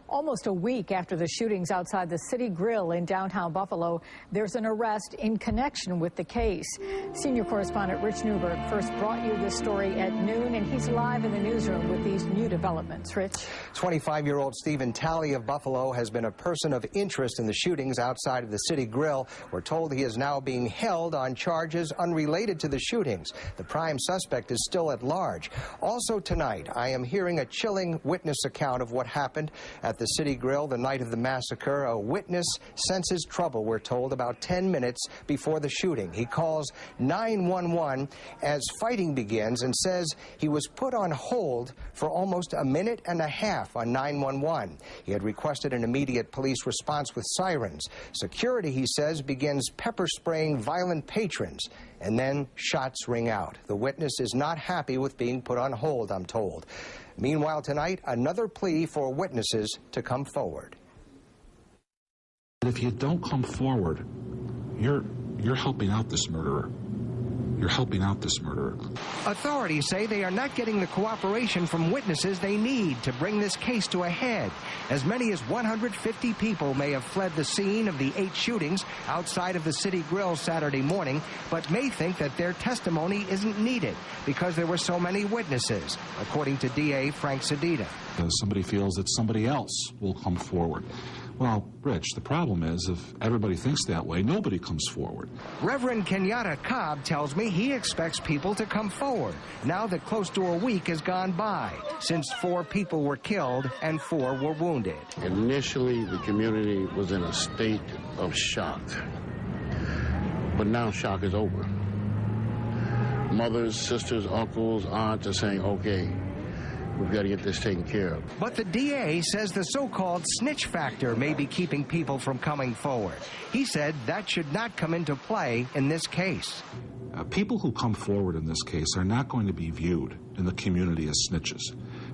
Almost a week after the shootings outside the City Grill in downtown Buffalo, there's an arrest in connection with the case. Senior correspondent Rich Newberg first brought you this story at noon, and he's live in the newsroom with these new developments. Rich? 25-year-old Stephen Talley of Buffalo has been a person of interest in the shootings outside of the City Grill. We're told he is now being held on charges unrelated to the shootings. The prime suspect is still at large. Also tonight, I am hearing a chilling witness account of what happened at the City Grill the night of the massacre. A witness senses trouble, we're told, about 10 minutes before the shooting. He calls 911 as fighting begins and says he was put on hold for almost a minute and a half on 911. He had requested an immediate police response with sirens. Security, he says, begins pepper spraying violent patrons, and then shots ring out. The witness is not happy with being put on hold, I'm told. Meanwhile, tonight, another plea for witnesses to come forward. If you don't come forward, you're helping out this murderer. You're helping out this murderer. Authorities say they are not getting the cooperation from witnesses they need to bring this case to a head. As many as 150 people may have fled the scene of the 8 shootings outside of the City Grill Saturday morning, but may think that their testimony isn't needed because there were so many witnesses, according to DA Frank Sedita. Somebody feels that somebody else will come forward. Well, Rich, the problem is if everybody thinks that way, nobody comes forward. Reverend KENYATTA COBB tells me he expects people to come forward now that close to a week has gone by since 4 people were killed and 4 were wounded. Initially, the community was in a state of shock, but now shock is over. Mothers, sisters, uncles, aunts are saying, okay, we've got to get this taken care of. But the DA says the so-called snitch factor may be keeping people from coming forward. He said that should not come into play in this case. People who come forward in this case are not going to be viewed in the community as snitches.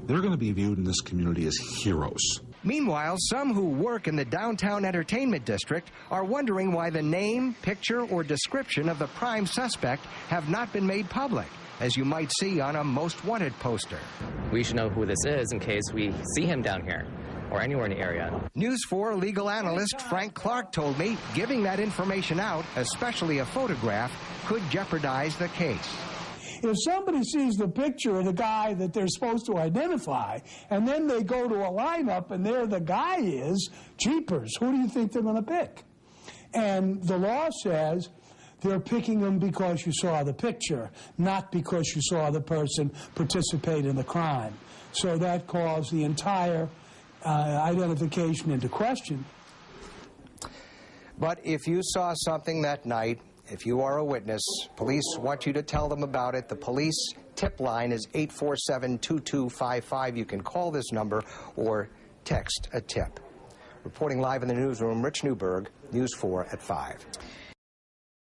They're going to be viewed in this community as heroes. Meanwhile, some who work in the downtown entertainment district are wondering why the name, picture, or description of the prime suspect have not been made public, as you might see on a most wanted poster. We should know who this is in case we see him down here or anywhere in the area. News 4 legal analyst Frank Clark told me giving that information out, especially a photograph, could jeopardize the case. If somebody sees the picture of the guy that they're supposed to identify, and then they go to a lineup and there the guy is, jeepers, who do you think they're going to pick? And the law says they're picking them because you saw the picture, not because you saw the person participate in the crime. So that calls the entire identification into question. But if you saw something that night, if you are a witness, police want you to tell them about it. The police tip line is 847-2255. You can call this number or text a tip. Reporting live in the newsroom, Rich Newberg, News 4 at 5.